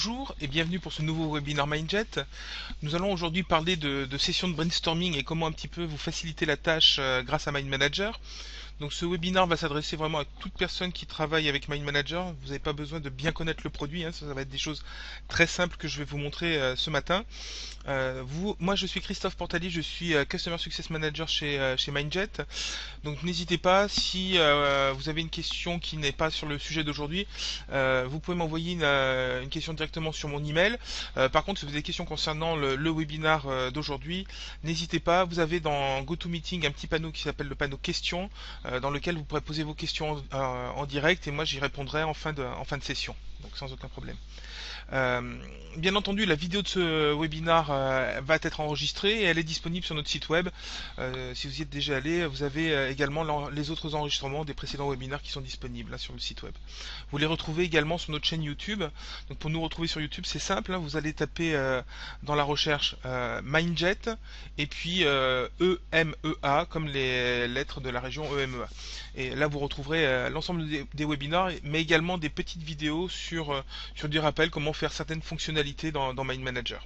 Bonjour et bienvenue pour ce nouveau webinaire Mindjet. Nous allons aujourd'hui parler de sessions de brainstorming et comment un petit peu vous faciliter la tâche grâce à Mind Manager. Donc ce webinaire va s'adresser vraiment à toute personne qui travaille avec Mind Manager. Vous n'avez pas besoin de bien connaître le produit, hein. Ça va être des choses très simples que je vais vous montrer ce matin. Moi je suis Christophe Portalier, je suis Customer Success Manager chez Mindjet. Donc n'hésitez pas, si vous avez une question qui n'est pas sur le sujet d'aujourd'hui, vous pouvez m'envoyer une question directement sur mon email. Par contre, si vous avez des questions concernant le webinaire d'aujourd'hui, n'hésitez pas, vous avez dans GoToMeeting un petit panneau qui s'appelle le panneau questions, dans lequel vous pourrez poser vos questions en direct et moi j'y répondrai en fin de session, donc sans aucun problème. Bien entendu, la vidéo de ce webinaire va être enregistrée et elle est disponible sur notre site web. Si vous y êtes déjà allé, vous avez également les autres enregistrements des précédents webinaires qui sont disponibles là, sur le site web. Vous les retrouvez également sur notre chaîne YouTube. Donc pour nous retrouver sur YouTube, c'est simple, hein, vous allez taper dans la recherche Mindjet et puis EMEA comme les lettres de la région EMEA. Et là vous retrouverez l'ensemble des webinaires, mais également des petites vidéos sur des rappels, comment faire certaines fonctionnalités dans Mind Manager.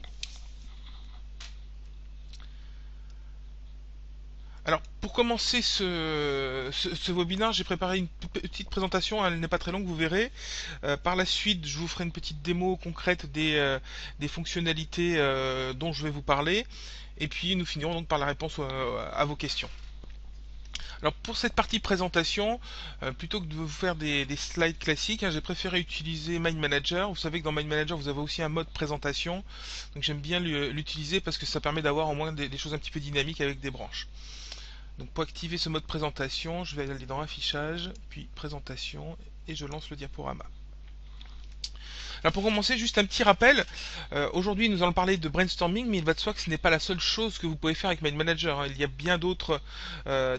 Alors, pour commencer ce webinaire, j'ai préparé une petite présentation, elle n'est pas très longue, vous verrez. Par la suite, je vous ferai une petite démo concrète des fonctionnalités dont je vais vous parler. Et puis, nous finirons donc par la réponse à vos questions. Alors pour cette partie présentation, plutôt que de vous faire des slides classiques, hein, j'ai préféré utiliser Mind Manager. Vous savez que dans Mind Manager, vous avez aussi un mode présentation. Donc j'aime bien l'utiliser parce que ça permet d'avoir au moins des choses un petit peu dynamiques avec des branches. Donc pour activer ce mode présentation, je vais aller dans Affichage, puis Présentation, et je lance le diaporama. Alors pour commencer, juste un petit rappel. Aujourd'hui, nous allons parler de brainstorming, mais il va de soi que ce n'est pas la seule chose que vous pouvez faire avec Mind Manager, hein. Il y a bien d'autres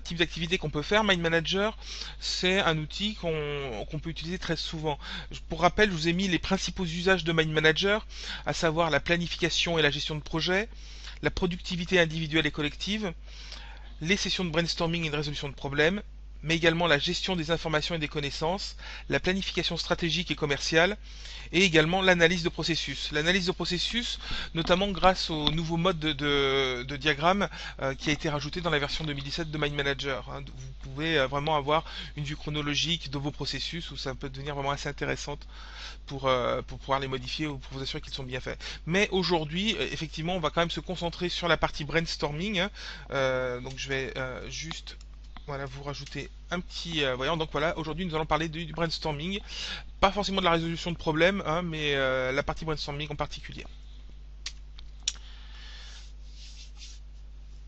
types d'activités qu'on peut faire. Mind Manager, c'est un outil qu'on peut utiliser très souvent. Pour rappel, je vous ai mis les principaux usages de Mind Manager, à savoir la planification et la gestion de projet, la productivité individuelle et collective, les sessions de brainstorming et de résolution de problèmes, mais également la gestion des informations et des connaissances, la planification stratégique et commerciale, et également l'analyse de processus. L'analyse de processus, notamment grâce au nouveau mode de diagramme qui a été rajouté dans la version 2017 de Mind Manager, hein. Vous pouvez vraiment avoir une vue chronologique de vos processus, où ça peut devenir vraiment assez intéressante pour pouvoir les modifier ou pour vous assurer qu'ils sont bien faits. Mais aujourd'hui, effectivement, on va quand même se concentrer sur la partie brainstorming, hein. Donc je vais juste vous rajouter un petit voyant. Donc voilà, aujourd'hui nous allons parler du brainstorming, pas forcément de la résolution de problèmes, hein, mais la partie brainstorming en particulier.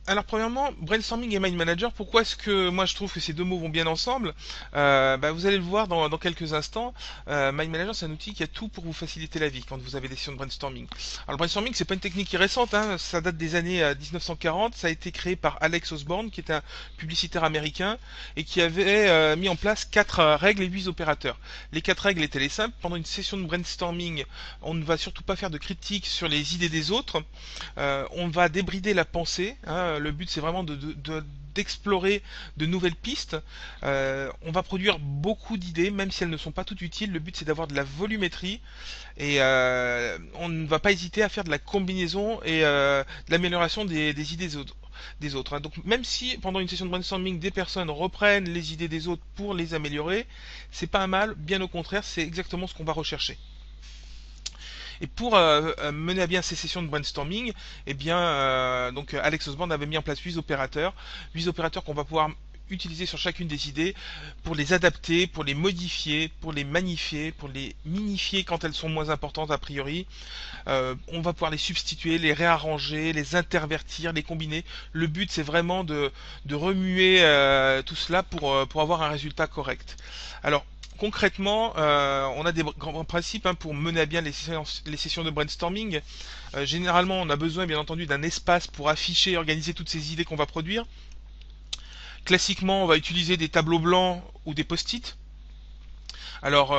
Alors premièrement, brainstorming et mind manager, pourquoi est-ce que moi je trouve que ces deux mots vont bien ensemble? Vous allez le voir dans quelques instants. Mind manager, c'est un outil qui a tout pour vous faciliter la vie quand vous avez des sessions de brainstorming. Alors le brainstorming, c'est pas une technique qui est récente, hein, ça date des années 1940, ça a été créé par Alex Osborne, qui est un publicitaire américain, et qui avait mis en place 4 règles et 8 opérateurs. Les 4 règles étaient les simples. Pendant une session de brainstorming, on ne va surtout pas faire de critiques sur les idées des autres. On va débrider la pensée, hein. Le but c'est vraiment d'explorer de nouvelles pistes. On va produire beaucoup d'idées, même si elles ne sont pas toutes utiles. Le but c'est d'avoir de la volumétrie et on ne va pas hésiter à faire de la combinaison et de l'amélioration des idées des autres, hein. Donc même si pendant une session de brainstorming des personnes reprennent les idées des autres pour les améliorer, c'est pas un mal, bien au contraire, c'est exactement ce qu'on va rechercher. Et pour mener à bien ces sessions de brainstorming, eh bien, donc Alex Osborne avait mis en place 8 opérateurs qu'on va pouvoir utiliser sur chacune des idées pour les adapter, pour les modifier, pour les magnifier, pour les minifier quand elles sont moins importantes a priori. On va pouvoir les substituer, les réarranger, les intervertir, les combiner. Le but c'est vraiment de remuer tout cela pour avoir un résultat correct. Alors concrètement, on a des grands principes, hein, pour mener à bien les sessions de brainstorming. Généralement, on a besoin, bien entendu, d'un espace pour afficher et organiser toutes ces idées qu'on va produire. Classiquement, on va utiliser des tableaux blancs ou des post-it. Alors,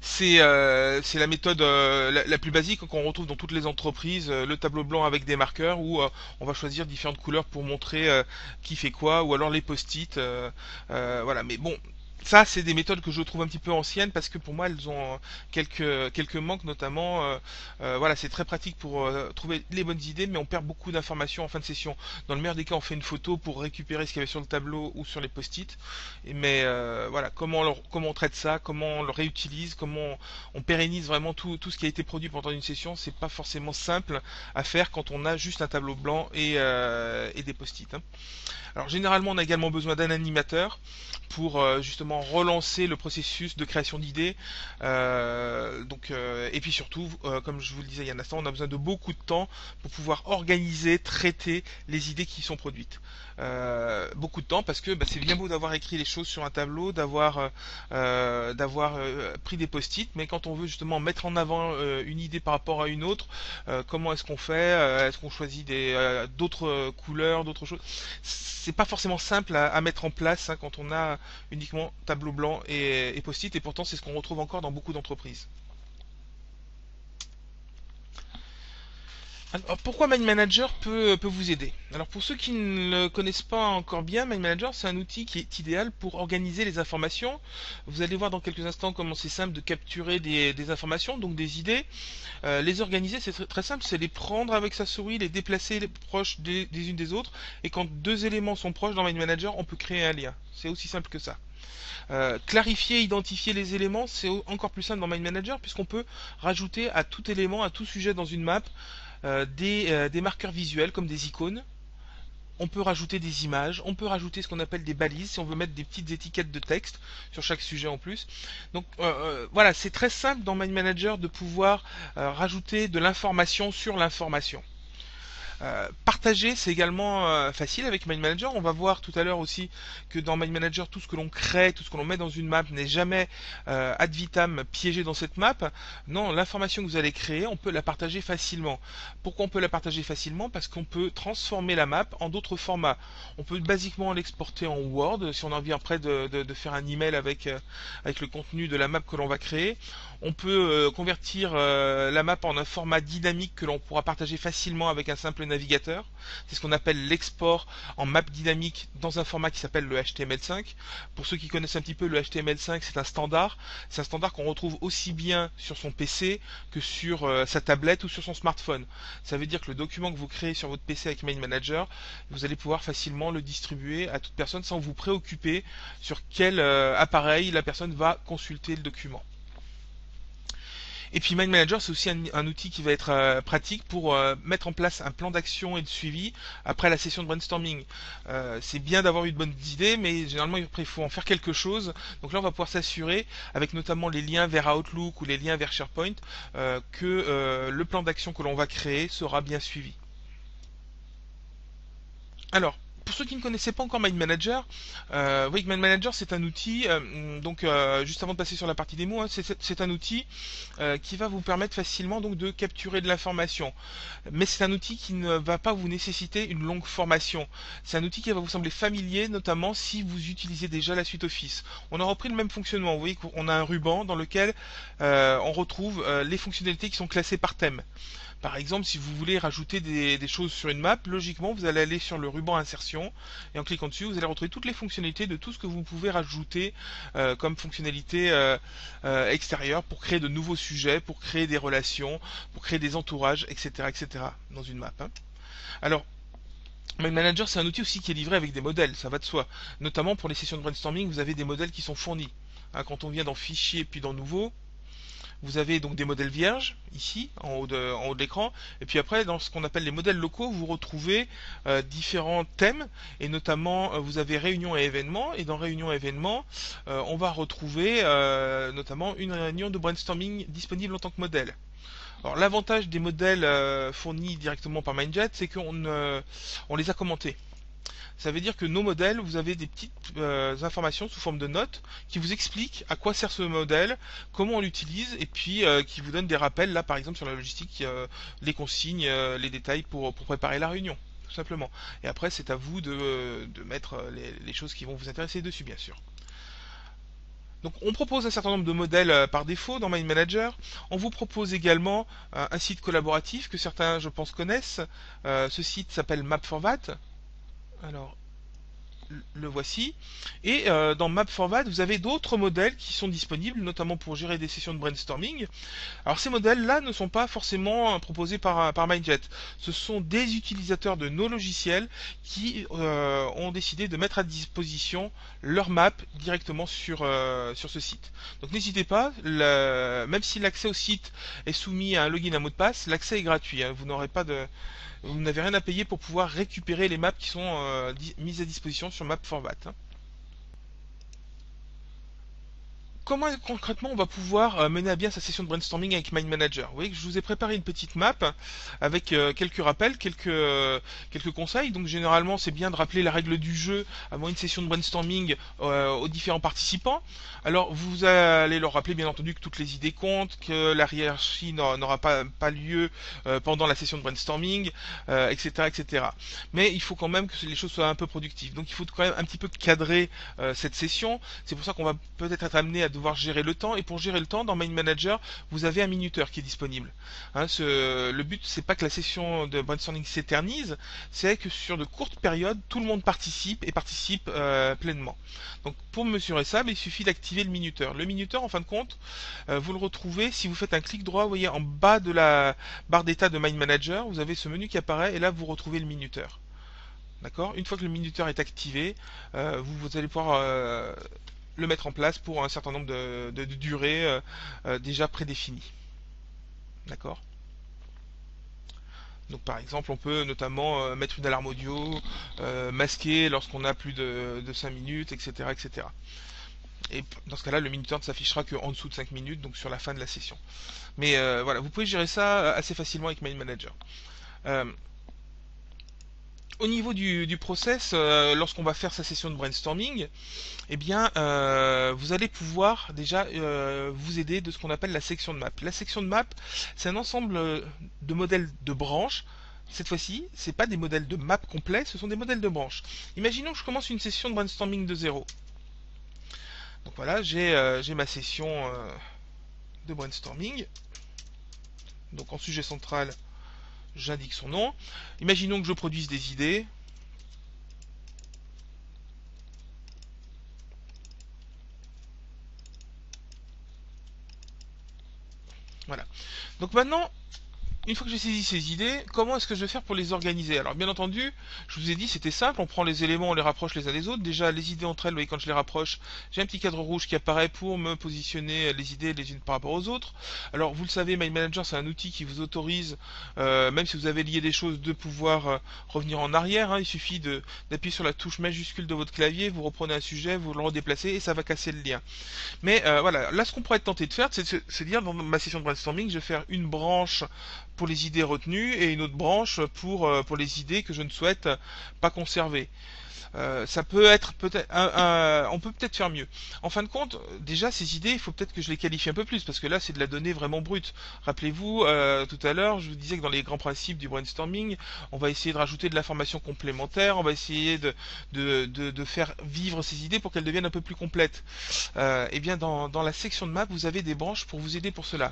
c'est la méthode la plus basique qu'on retrouve dans toutes les entreprises, le tableau blanc avec des marqueurs où on va choisir différentes couleurs pour montrer qui fait quoi, ou alors les post-it. Voilà, mais bon, Ça, c'est des méthodes que je trouve un petit peu anciennes parce que pour moi, elles ont quelques manques, notamment. Voilà, c'est très pratique pour trouver les bonnes idées, mais on perd beaucoup d'informations en fin de session. Dans le meilleur des cas, on fait une photo pour récupérer ce qu'il y avait sur le tableau ou sur les post-it. Mais voilà, comment on traite ça, comment on le réutilise, comment on pérennise vraiment tout ce qui a été produit pendant une session, c'est pas forcément simple à faire quand on a juste un tableau blanc et des post-it, hein. Alors généralement, on a également besoin d'un animateur pour justement relancer le processus de création d'idées. Et puis surtout, comme je vous le disais il y a un instant, on a besoin de beaucoup de temps pour pouvoir organiser, traiter les idées qui sont produites. Beaucoup de temps parce que c'est bien beau d'avoir écrit les choses sur un tableau, d'avoir pris des post-it, mais quand on veut justement mettre en avant une idée par rapport à une autre, comment est-ce qu'on fait? Est-ce qu'on choisit d'autres couleurs, d'autres choses? C'est pas forcément simple à mettre en place, hein, quand on a uniquement tableau blanc et post-it, et pourtant c'est ce qu'on retrouve encore dans beaucoup d'entreprises. Alors, pourquoi Mind Manager peut vous aider? Alors pour ceux qui ne le connaissent pas encore bien, Mind Manager c'est un outil qui est idéal pour organiser les informations. Vous allez voir dans quelques instants comment c'est simple de capturer des informations, donc des idées. Les organiser c'est très simple, c'est les prendre avec sa souris, les déplacer les proches des unes des autres, et quand deux éléments sont proches dans Mind Manager, on peut créer un lien. C'est aussi simple que ça. Clarifier, identifier les éléments, c'est encore plus simple dans Mind Manager puisqu'on peut rajouter à tout élément, à tout sujet dans une map, des marqueurs visuels comme des icônes. On peut rajouter des images, on peut rajouter ce qu'on appelle des balises si on veut mettre des petites étiquettes de texte sur chaque sujet en plus. Donc voilà, c'est très simple dans Mind Manager de pouvoir rajouter de l'information sur l'information. Partager, c'est également facile avec Mind Manager. On va voir tout à l'heure aussi que dans Mind Manager, tout ce que l'on crée, tout ce que l'on met dans une map n'est jamais ad vitam piégé dans cette map. Non, l'information que vous allez créer, on peut la partager facilement. Pourquoi on peut la partager facilement? Parce qu'on peut transformer la map en d'autres formats. On peut basiquement l'exporter en Word, si on a envie après de faire un email avec le contenu de la map que l'on va créer. On peut convertir la map en un format dynamique que l'on pourra partager facilement avec un simple navigateur. C'est ce qu'on appelle l'export en map dynamique dans un format qui s'appelle le HTML5. Pour ceux qui connaissent un petit peu, le HTML5 c'est un standard. C'est un standard qu'on retrouve aussi bien sur son PC que sur sa tablette ou sur son smartphone. Ça veut dire que le document que vous créez sur votre PC avec Mind Manager, vous allez pouvoir facilement le distribuer à toute personne sans vous préoccuper sur quel appareil la personne va consulter le document. Et puis Mind Manager, c'est aussi un outil qui va être pratique pour mettre en place un plan d'action et de suivi après la session de brainstorming. C'est bien d'avoir eu de bonnes idées, mais généralement après il faut en faire quelque chose. Donc là on va pouvoir s'assurer, avec notamment les liens vers Outlook ou les liens vers SharePoint, que le plan d'action que l'on va créer sera bien suivi. Alors, pour ceux qui ne connaissaient pas encore Mind Manager, oui, Mind Manager c'est un outil, juste avant de passer sur la partie démo, hein, c'est un outil qui va vous permettre facilement donc de capturer de l'information. Mais c'est un outil qui ne va pas vous nécessiter une longue formation. C'est un outil qui va vous sembler familier, notamment si vous utilisez déjà la suite Office. On a repris le même fonctionnement. Vous voyez qu'on a un ruban dans lequel on retrouve les fonctionnalités qui sont classées par thème. Par exemple, si vous voulez rajouter des choses sur une map, logiquement, vous allez aller sur le ruban insertion et en cliquant dessus, vous allez retrouver toutes les fonctionnalités de tout ce que vous pouvez rajouter comme fonctionnalité extérieure pour créer de nouveaux sujets, pour créer des relations, pour créer des entourages, etc., etc. dans une map, hein. Alors, Mind Manager, c'est un outil aussi qui est livré avec des modèles, ça va de soi. Notamment pour les sessions de brainstorming, vous avez des modèles qui sont fournis. Hein, quand on vient dans Fichier puis dans Nouveau, vous avez donc des modèles vierges, ici, en haut de l'écran, et puis après, dans ce qu'on appelle les modèles locaux, vous retrouvez différents thèmes, et notamment, vous avez réunion et événements, et dans réunion et événements, on va retrouver notamment une réunion de brainstorming disponible en tant que modèle. Alors l'avantage des modèles fournis directement par Mindjet, c'est qu'on les a commentés. Ça veut dire que nos modèles, vous avez des petites informations sous forme de notes qui vous expliquent à quoi sert ce modèle, comment on l'utilise, et puis qui vous donnent des rappels, là par exemple sur la logistique, les consignes, les détails pour préparer la réunion, tout simplement. Et après, c'est à vous de mettre les choses qui vont vous intéresser dessus, bien sûr. Donc on propose un certain nombre de modèles par défaut dans Mind Manager. On vous propose également un site collaboratif que certains, je pense, connaissent. Ce site s'appelle Map4Vat. Alors, le voici. Et dans Map Format, vous avez d'autres modèles qui sont disponibles, notamment pour gérer des sessions de brainstorming. Alors ces modèles-là ne sont pas forcément proposés par Mindjet. Ce sont des utilisateurs de nos logiciels qui ont décidé de mettre à disposition leur map directement sur ce site. Donc n'hésitez pas, même si l'accès au site est soumis à un login, un mot de passe, l'accès est gratuit. Hein. Vous n'avez rien à payer pour pouvoir récupérer les maps qui sont mises à disposition sur Map Format. Hein. Comment concrètement on va pouvoir mener à bien sa session de brainstorming avec Mind Manager? Vous voyez que je vous ai préparé une petite map avec quelques rappels, quelques conseils. Donc généralement c'est bien de rappeler la règle du jeu avant une session de brainstorming aux différents participants. Alors vous allez leur rappeler bien entendu que toutes les idées comptent, que la hiérarchie n'aura pas lieu pendant la session de brainstorming, etc., etc. Mais il faut quand même que les choses soient un peu productives. Donc il faut quand même un petit peu cadrer cette session. C'est pour ça qu'on va peut-être être amené à devoir gérer le temps. Et pour gérer le temps, dans Mind Manager, vous avez un minuteur qui est disponible. Hein, le but, c'est pas que la session de brainstorming s'éternise, c'est que sur de courtes périodes, tout le monde participe et participe pleinement. Donc pour mesurer ça, il suffit d'activer le minuteur. Le minuteur, en fin de compte, vous le retrouvez si vous faites un clic droit, vous voyez en bas de la barre d'état de Mind Manager, vous avez ce menu qui apparaît et là vous retrouvez le minuteur. D'accord. Une fois que le minuteur est activé, vous allez pouvoir le mettre en place pour un certain nombre de durées déjà prédéfinies. D'accord. Donc par exemple, on peut notamment mettre une alarme audio, masquer lorsqu'on a plus de 5 minutes, etc., etc. Et dans ce cas-là, le minuteur ne s'affichera qu'en dessous de 5 minutes, donc sur la fin de la session. Mais voilà, vous pouvez gérer ça assez facilement avec Mind Manager. Euh, Au niveau du process, lorsqu'on va faire sa session de brainstorming, eh bien, vous allez pouvoir déjà vous aider de ce qu'on appelle la section de map. La section de map, c'est un ensemble de modèles de branches. Cette fois-ci, c'est pas des modèles de map complets, ce sont des modèles de branches. Imaginons que je commence une session de brainstorming de zéro. Donc voilà, j'ai ma session de brainstorming. Donc en sujet central, j'indique son nom. Imaginons que je produise des idées. Voilà. Donc maintenant, une fois que j'ai saisi ces idées, comment est-ce que je vais faire pour les organiser? Alors bien entendu, je vous ai dit c'était simple, on prend les éléments, on les rapproche les uns des autres. Déjà les idées entre elles, vous voyez quand je les rapproche, j'ai un petit cadre rouge qui apparaît pour me positionner les idées les unes par rapport aux autres. Alors vous le savez, Mind Manager c'est un outil qui vous autorise, même si vous avez lié des choses, de pouvoir revenir en arrière. Hein. Il suffit d'appuyer sur la touche majuscule de votre clavier, vous reprenez un sujet, vous le redéplacez et ça va casser le lien. Mais voilà, là ce qu'on pourrait être tenté de faire, c'est de se dire dans ma session de brainstorming, je vais faire une branche pour les idées retenues et une autre branche pour les idées que je ne souhaite pas conserver. Ça peut être peut-être on peut peut-être faire mieux. En fin de compte, déjà ces idées, il faut peut-être que je les qualifie un peu plus parce que là c'est de la donnée vraiment brute. Rappelez-vous, tout à l'heure, je vous disais que dans les grands principes du brainstorming, on va essayer de rajouter de l'information complémentaire, on va essayer de faire vivre ces idées pour qu'elles deviennent un peu plus complètes. Et bien dans la section de map, vous avez des branches pour vous aider pour cela.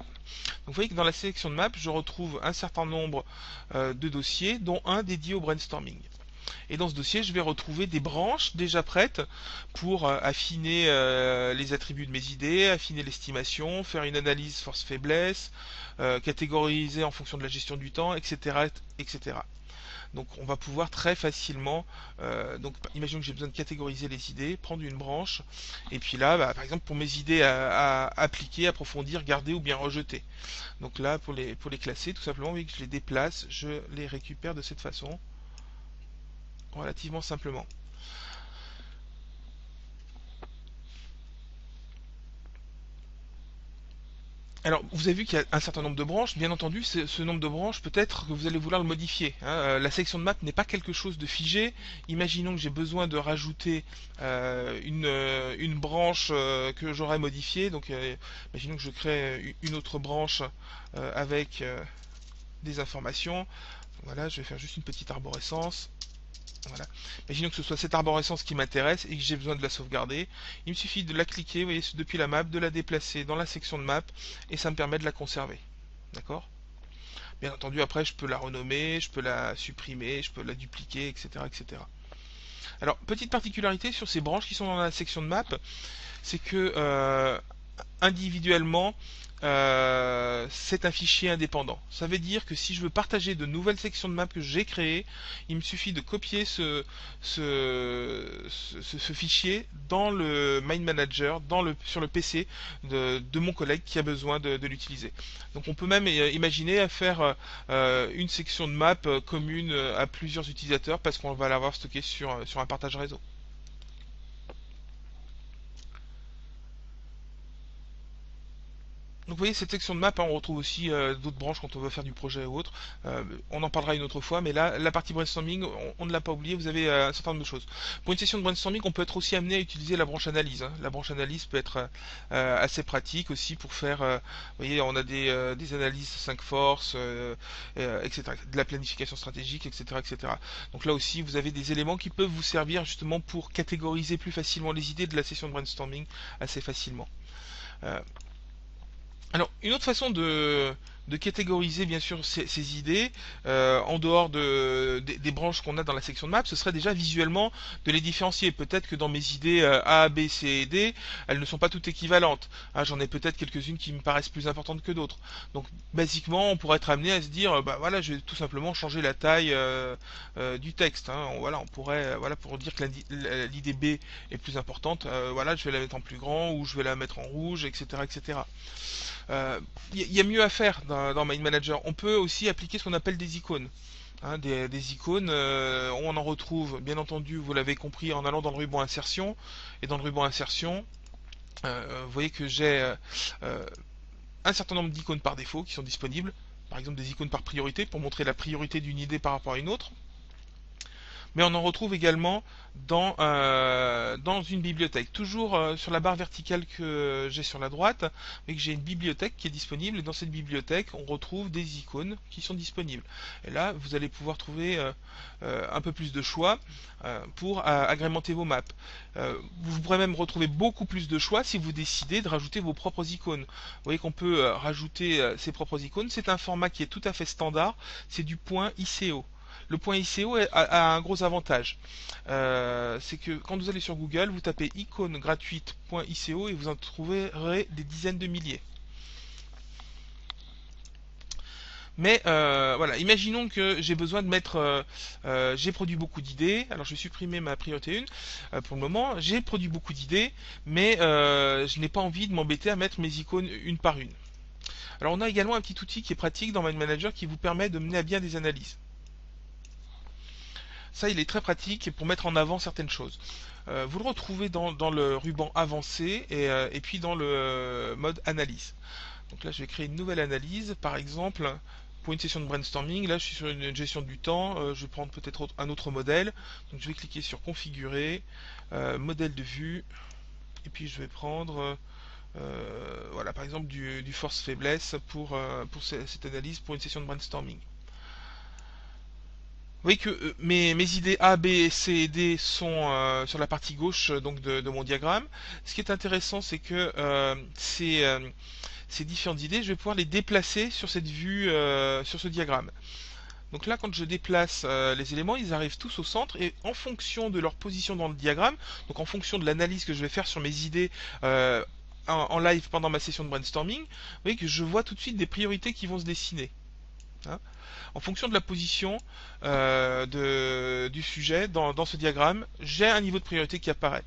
Donc vous voyez que dans la sélection de map, je retrouve un certain nombre de dossiers, dont un dédié au brainstorming. Et dans ce dossier, je vais retrouver des branches déjà prêtes pour affiner les attributs de mes idées, affiner l'estimation, faire une analyse force-faiblesse, catégoriser en fonction de la gestion du temps, etc., etc. Donc on va pouvoir très facilement, donc imaginons que j'ai besoin de catégoriser les idées, prendre une branche, et puis là, par exemple pour mes idées à appliquer, approfondir, garder ou bien rejeter. Donc là, pour les classer, tout simplement, oui, que je les déplace, je les récupère de cette façon, relativement simplement. Alors, vous avez vu qu'il y a un certain nombre de branches. Bien entendu, ce nombre de branches, peut-être que vous allez vouloir le modifier. Hein. La sélection de map n'est pas quelque chose de figé. Imaginons que j'ai besoin de rajouter une branche que j'aurais modifiée. Donc, imaginons que je crée une autre branche avec des informations. Voilà, je vais faire juste une petite arborescence. Voilà. Imaginons que ce soit cette arborescence qui m'intéresse et que j'ai besoin de la sauvegarder. Il me suffit de la cliquer, vous voyez, depuis la map, de la déplacer dans la section de map et ça me permet de la conserver. D'accord? Bien entendu, après, je peux la renommer, je peux la supprimer, je peux la dupliquer, etc., etc. Alors, petite particularité sur ces branches qui sont dans la section de map, c'est que individuellement, c'est un fichier indépendant. Ça veut dire que si je veux partager de nouvelles sections de map que j'ai créées, il me suffit de copier ce fichier dans le Mind Manager, sur le PC de mon collègue qui a besoin de l'utiliser. Donc on peut même imaginer à faire une section de map commune à plusieurs utilisateurs parce qu'on va l'avoir stocké sur un partage réseau. Donc vous voyez, cette section de map, hein, on retrouve aussi d'autres branches quand on veut faire du projet ou autre. On en parlera une autre fois, mais là, la partie brainstorming, on ne l'a pas oublié, vous avez un certain nombre de choses. Pour une session de brainstorming, on peut être aussi amené à utiliser la branche analyse, hein. La branche analyse peut être assez pratique aussi pour faire, vous voyez, on a des analyses 5 forces, etc., de la planification stratégique, etc., etc. Donc là aussi, vous avez des éléments qui peuvent vous servir justement pour catégoriser plus facilement les idées de la session de brainstorming assez facilement. Euh, alors, une autre façon de catégoriser bien sûr ces idées, en dehors des branches qu'on a dans la section de map, ce serait déjà visuellement de les différencier. Peut-être que dans mes idées A, B, C et D, elles ne sont pas toutes équivalentes. Ah, j'en ai peut-être quelques-unes qui me paraissent plus importantes que d'autres. Donc, basiquement, on pourrait être amené à se dire, bah voilà, je vais tout simplement changer la taille du texte, hein. Voilà, on pourrait, voilà, pour dire que l'idée B est plus importante, voilà, je vais la mettre en plus grand ou je vais la mettre en rouge, etc., etc. Y a mieux à faire dans Mind Manager. On peut aussi appliquer ce qu'on appelle des icônes. Hein, des icônes, on en retrouve, bien entendu, vous l'avez compris, en allant dans le ruban insertion. Et dans le ruban insertion, vous voyez que j'ai un certain nombre d'icônes par défaut qui sont disponibles. Par exemple, des icônes par priorité pour montrer la priorité d'une idée par rapport à une autre. Mais on en retrouve également dans une bibliothèque. Toujours sur la barre verticale que j'ai sur la droite, et que j'ai une bibliothèque qui est disponible, et dans cette bibliothèque, on retrouve des icônes qui sont disponibles. Et là, vous allez pouvoir trouver un peu plus de choix pour agrémenter vos maps. Vous pourrez même retrouver beaucoup plus de choix si vous décidez de rajouter vos propres icônes. Vous voyez qu'on peut rajouter ses propres icônes. C'est un format qui est tout à fait standard, c'est du point ICO. Le point ICO a un gros avantage. C'est que quand vous allez sur Google, vous tapez icône gratuite.ico et vous en trouverez des dizaines de milliers. Mais voilà, imaginons que j'ai besoin de mettre, j'ai produit beaucoup d'idées. Alors je vais supprimer ma priorité 1 pour le moment. J'ai produit beaucoup d'idées, mais je n'ai pas envie de m'embêter à mettre mes icônes une par une. Alors on a également un petit outil qui est pratique dans Mind Manager qui vous permet de mener à bien des analyses. Ça, il est très pratique pour mettre en avant certaines choses. Vous le retrouvez dans le ruban avancé et puis dans le mode analyse. Donc là, je vais créer une nouvelle analyse. Par exemple, pour une session de brainstorming, là, je suis sur une gestion du temps. Je vais prendre peut-être un autre modèle. Donc je vais cliquer sur configurer, modèle de vue. Et puis je vais prendre, voilà, par exemple, du force-faiblesse pour cette analyse pour une session de brainstorming. Vous voyez que mes idées A, B, C et D sont sur la partie gauche donc de mon diagramme. Ce qui est intéressant, c'est que ces différentes idées, je vais pouvoir les déplacer sur cette vue, sur ce diagramme. Donc là, quand je déplace les éléments, ils arrivent tous au centre et en fonction de leur position dans le diagramme, donc en fonction de l'analyse que je vais faire sur mes idées en live pendant ma session de brainstorming, vous voyez que je vois tout de suite des priorités qui vont se dessiner. Hein. En fonction de la position du sujet dans ce diagramme, j'ai un niveau de priorité qui apparaît.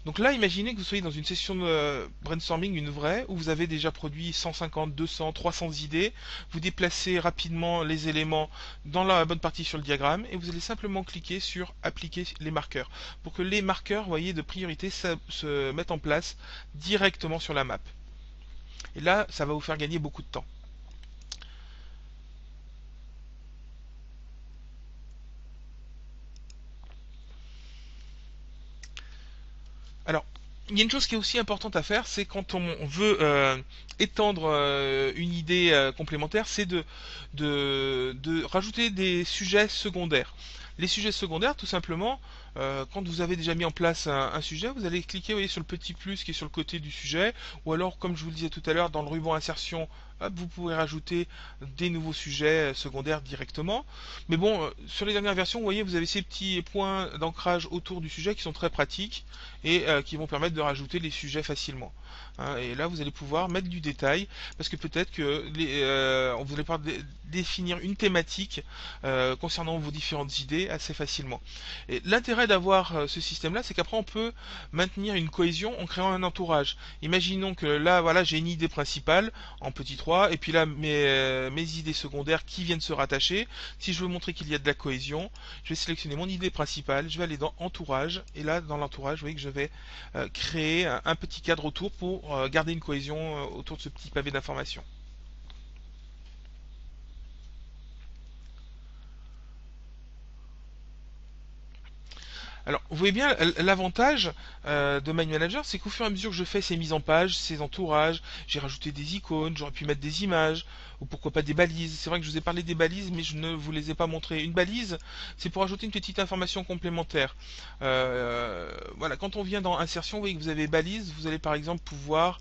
Donc là, imaginez que vous soyez dans une session de brainstorming, une vraie, où vous avez déjà produit 150, 200, 300 idées. Vous déplacez rapidement les éléments dans la bonne partie sur le diagramme et vous allez simplement cliquer sur appliquer les marqueurs pour que les marqueurs, voyez, de priorité se mettent en place directement sur la map. Et là, ça va vous faire gagner beaucoup de temps. Alors, il y a une chose qui est aussi importante à faire, c'est quand on veut étendre une idée complémentaire, c'est de rajouter des sujets secondaires. Les sujets secondaires, tout simplement, quand vous avez déjà mis en place un sujet, vous allez cliquer, vous voyez, sur le petit plus qui est sur le côté du sujet, ou alors, comme je vous le disais tout à l'heure, dans le ruban insertion, hop, vous pouvez rajouter des nouveaux sujets secondaires directement. Mais bon, sur les dernières versions, vous voyez, vous avez ces petits points d'ancrage autour du sujet qui sont très pratiques et qui vont permettre de rajouter les sujets facilement. Hein, et là, vous allez pouvoir mettre du détail parce que peut-être que vous allez pouvoir définir une thématique concernant vos différentes idées assez facilement. Et l'intérêt d'avoir ce système-là, c'est qu'après on peut maintenir une cohésion en créant un entourage. Imaginons que là, voilà, j'ai une idée principale en petit 3, et puis là, mes idées secondaires qui viennent se rattacher. Si je veux montrer qu'il y a de la cohésion, je vais sélectionner mon idée principale, je vais aller dans entourage, et là, dans l'entourage, vous voyez que je vais créer un petit cadre autour pour garder une cohésion autour de ce petit pavé d'information. Alors, vous voyez bien, l'avantage de Mind Manager, c'est qu'au fur et à mesure que je fais ces mises en page, ces entourages, j'ai rajouté des icônes, j'aurais pu mettre des images, ou pourquoi pas des balises. C'est vrai que je vous ai parlé des balises, mais je ne vous les ai pas montrées. Une balise, c'est pour ajouter une petite information complémentaire. Voilà, quand on vient dans Insertion, vous voyez que vous avez balises, vous allez par exemple pouvoir,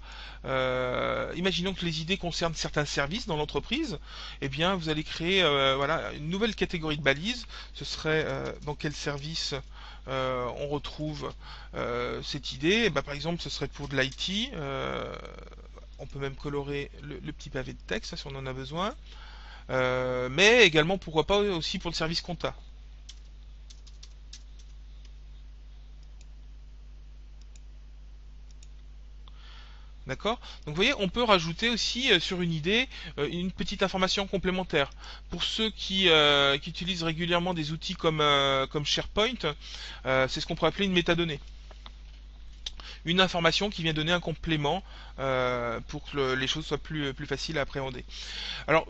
imaginons que les idées concernent certains services dans l'entreprise, eh bien vous allez créer voilà, une nouvelle catégorie de balises. Ce serait dans quel service on retrouve cette idée. Et bah, par exemple, ce serait pour de l'IT. On peut même colorer le petit pavé de texte si on en a besoin. Mais également, pourquoi pas aussi pour le service compta. D'accord. Donc vous voyez, on peut rajouter aussi sur une idée une petite information complémentaire. Pour ceux qui utilisent régulièrement des outils comme SharePoint, c'est ce qu'on pourrait appeler une métadonnée. Une information qui vient donner un complément pour que les choses soient plus faciles à appréhender. Alors,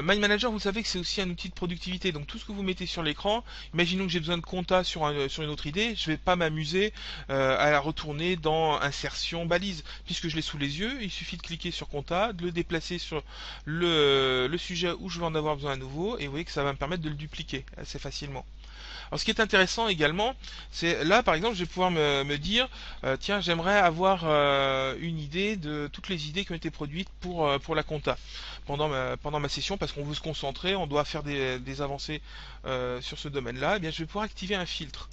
Mind Manager, vous savez que c'est aussi un outil de productivité. Donc, tout ce que vous mettez sur l'écran, imaginons que j'ai besoin de compta sur une autre idée, je ne vais pas m'amuser à la retourner dans insertion balise, puisque je l'ai sous les yeux. Il suffit de cliquer sur compta, de le déplacer sur le sujet où je vais en avoir besoin à nouveau, et vous voyez que ça va me permettre de le dupliquer assez facilement. Alors, ce qui est intéressant également, c'est là, par exemple, je vais pouvoir me dire, tiens, j'aimerais avoir une idée de toutes les idées qui ont été produites pour la compta pendant ma session, parce qu'on veut se concentrer, on doit faire des avancées sur ce domaine-là. Eh bien, je vais pouvoir activer un filtre.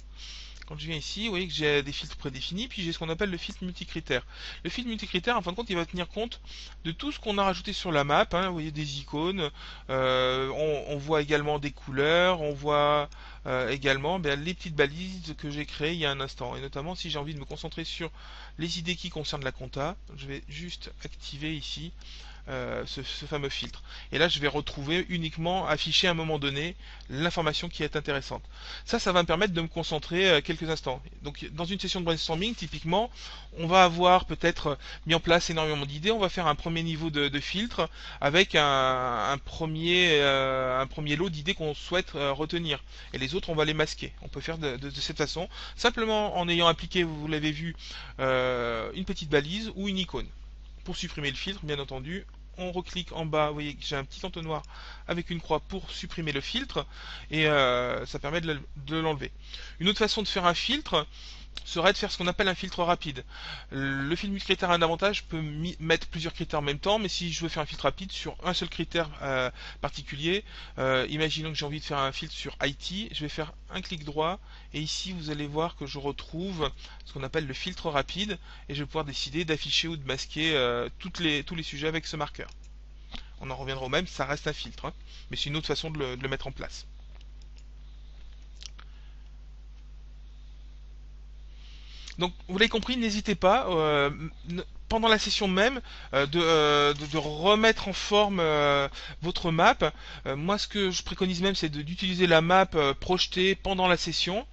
Quand je viens ici, vous voyez que j'ai des filtres prédéfinis, puis j'ai ce qu'on appelle le filtre multicritère. Le filtre multicritère, en fin de compte, il va tenir compte de tout ce qu'on a rajouté sur la map. Hein, vous voyez des icônes, on voit également des couleurs, on voit également les petites balises que j'ai créées il y a un instant. Et notamment, si j'ai envie de me concentrer sur les idées qui concernent la compta, je vais juste activer ici ce fameux filtre. Et là, je vais retrouver uniquement affiché à un moment donné l'information qui est intéressante. Ça va me permettre de me concentrer quelques instants. Donc, dans une session de brainstorming, typiquement, on va avoir peut-être mis en place énormément d'idées. On va faire un premier niveau de filtre avec un premier lot d'idées qu'on souhaite retenir. Et les autres, on va les masquer. On peut faire de cette façon, simplement en ayant appliqué, vous l'avez vu, une petite balise ou une icône. Pour supprimer le filtre, bien entendu, on reclique en bas, vous voyez que j'ai un petit entonnoir avec une croix pour supprimer le filtre, et ça permet de l'enlever. Une autre façon de faire un filtre serait de faire ce qu'on appelle un filtre rapide. Le filtre multicritère a un avantage, je peux mettre plusieurs critères en même temps, mais si je veux faire un filtre rapide sur un seul critère particulier, imaginons que j'ai envie de faire un filtre sur IT, je vais faire un clic droit, et ici vous allez voir que je retrouve ce qu'on appelle le filtre rapide, et je vais pouvoir décider d'afficher ou de masquer tous les sujets avec ce marqueur. On en reviendra au même, ça reste un filtre, hein, mais c'est une autre façon de le mettre en place. Donc, vous l'avez compris, n'hésitez pas, pendant la session même, de remettre en forme votre map. Moi, ce que je préconise même, c'est d'utiliser la map projetée pendant la session.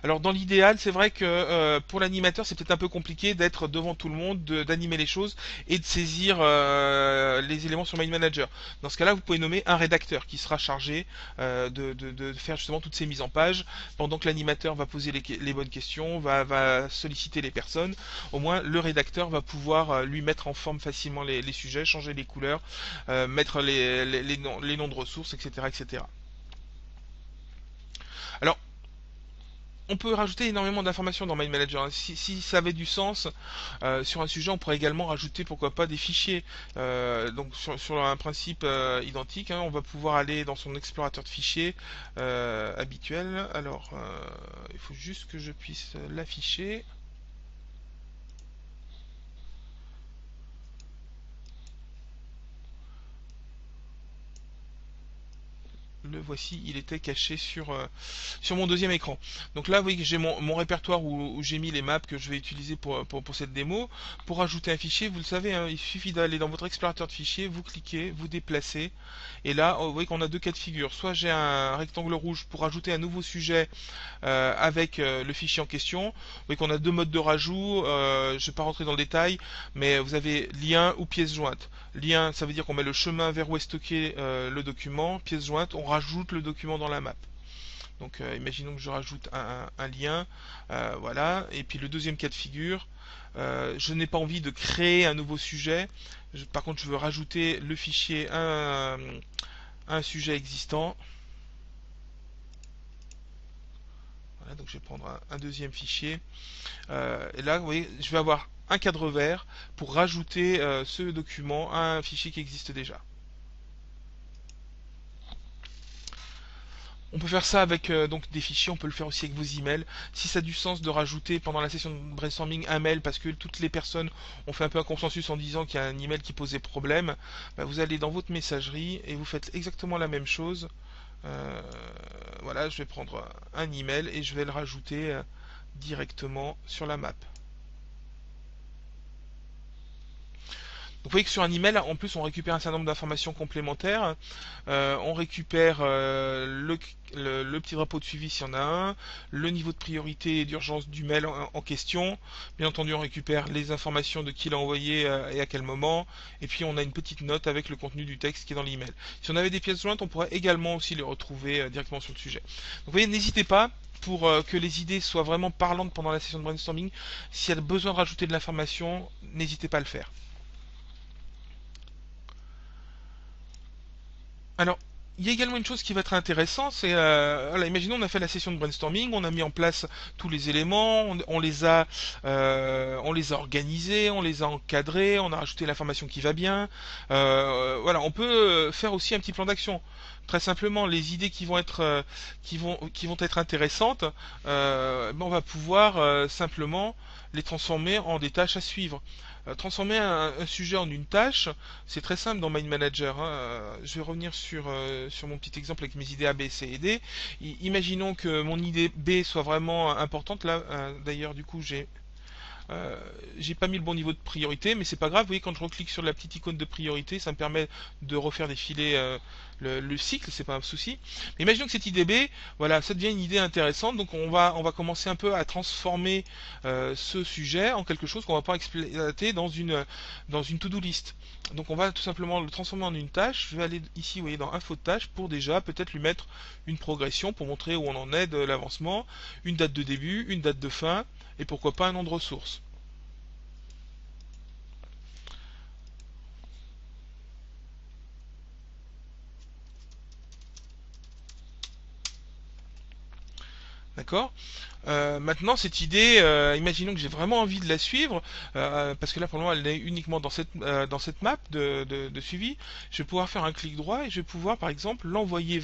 Alors dans l'idéal, c'est vrai que pour l'animateur, c'est peut-être un peu compliqué d'être devant tout le monde, d'animer les choses et de saisir les éléments sur Mind Manager. Dans ce cas-là, vous pouvez nommer un rédacteur qui sera chargé de faire justement toutes ces mises en page pendant que l'animateur va poser les bonnes questions, va solliciter les personnes. Au moins, le rédacteur va pouvoir lui mettre en forme facilement les sujets, changer les couleurs, mettre les noms de ressources, etc., etc. Alors, On peut rajouter énormément d'informations dans MindManager. Si ça avait du sens, sur un sujet, on pourrait également rajouter, pourquoi pas, des fichiers. Donc sur un principe identique, hein, on va pouvoir aller dans son explorateur de fichiers habituel. Alors, il faut juste que je puisse l'afficher. Le voici, il était caché sur mon deuxième écran. Donc là, vous voyez que j'ai mon répertoire où j'ai mis les maps que je vais utiliser pour cette démo. Pour ajouter un fichier, vous le savez, hein, il suffit d'aller dans votre explorateur de fichiers, vous cliquez, vous déplacez. Et là, vous voyez qu'on a deux cas de figure. Soit j'ai un rectangle rouge pour ajouter un nouveau sujet avec le fichier en question. Vous voyez qu'on a deux modes de rajout. Je ne vais pas rentrer dans le détail, mais vous avez lien ou pièce jointe. Lien, ça veut dire qu'on met le chemin vers où est stocké le document. Pièce jointe, on rajoute le document dans la map. Donc imaginons que je rajoute un lien, voilà. Et puis le deuxième cas de figure, je n'ai pas envie de créer un nouveau sujet. Par contre, je veux rajouter le fichier un sujet existant. Voilà, donc je vais prendre un deuxième fichier. Et là, vous voyez, je vais avoir un cadre vert pour rajouter ce document à un fichier qui existe déjà. On peut faire ça avec donc des fichiers, on peut le faire aussi avec vos emails. Si ça a du sens de rajouter pendant la session de brainstorming un mail parce que toutes les personnes ont fait un peu un consensus en disant qu'il y a un email qui posait problème, bah vous allez dans votre messagerie et vous faites exactement la même chose. Voilà, je vais prendre un email et je vais le rajouter directement sur la map. Donc vous voyez que sur un email, en plus, on récupère un certain nombre d'informations complémentaires. On récupère le petit drapeau de suivi s'il y en a un, le niveau de priorité et d'urgence du mail en question. Bien entendu, on récupère les informations de qui l'a envoyé et à quel moment. Et puis on a une petite note avec le contenu du texte qui est dans l'email. Si on avait des pièces jointes, on pourrait également aussi les retrouver directement sur le sujet. Donc vous voyez, n'hésitez pas pour que les idées soient vraiment parlantes pendant la session de brainstorming. S'il y a besoin de rajouter de l'information, n'hésitez pas à le faire. Alors, il y a également une chose qui va être intéressante, c'est, voilà, imaginons on a fait la session de brainstorming, on a mis en place tous les éléments, on les a organisés, on les a encadrés, on a rajouté l'information qui va bien. Voilà, on peut faire aussi un petit plan d'action. Très simplement, les idées qui vont être, qui vont être intéressantes, ben, on va pouvoir simplement les transformer en des tâches à suivre. Transformer un sujet en une tâche, c'est très simple dans Mind Manager, hein. Je vais revenir sur mon petit exemple avec mes idées A, B, C et D. Imaginons que mon idée B soit vraiment importante. Là, d'ailleurs, du coup, j'ai pas mis le bon niveau de priorité, mais c'est pas grave. Vous voyez, quand je reclique sur la petite icône de priorité, ça me permet de refaire défiler le cycle, c'est pas un souci. Mais imaginons que cette idée B, voilà, ça devient une idée intéressante. Donc on va commencer un peu à transformer ce sujet en quelque chose qu'on va pas exploiter dans une to-do list. Donc on va tout simplement le transformer en une tâche. Je vais aller ici, vous voyez, dans info de tâche pour déjà peut-être lui mettre une progression pour montrer où on en est de l'avancement, une date de début, une date de fin, et pourquoi pas un nom de ressource. D'accord. Maintenant, cette idée, imaginons que j'ai vraiment envie de la suivre, parce que là, pour le moment, elle est uniquement dans cette map de suivi. Je vais pouvoir faire un clic droit et je vais pouvoir, par exemple, l'envoyer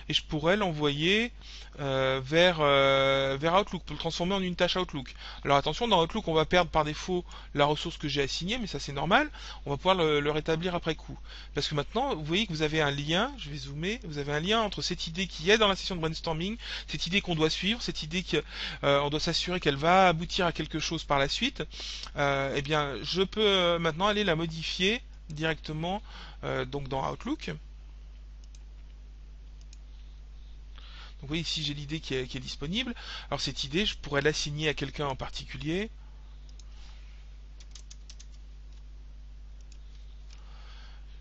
et je pourrais l'envoyer vers Outlook, pour le transformer en une tâche Outlook. Alors attention, dans Outlook, on va perdre par défaut la ressource que j'ai assignée, mais ça c'est normal. On va pouvoir le rétablir après coup. Parce que maintenant, vous voyez que vous avez un lien, je vais zoomer, vous avez un lien entre cette idée qui est dans la session de brainstorming, cette idée qu'on doit suivre, cette idée qu'on doit s'assurer qu'elle va aboutir à quelque chose par la suite. Eh bien, je peux maintenant aller la modifier directement donc dans Outlook. Donc vous voyez ici j'ai l'idée qui est disponible. Alors cette idée, je pourrais l'assigner à quelqu'un en particulier.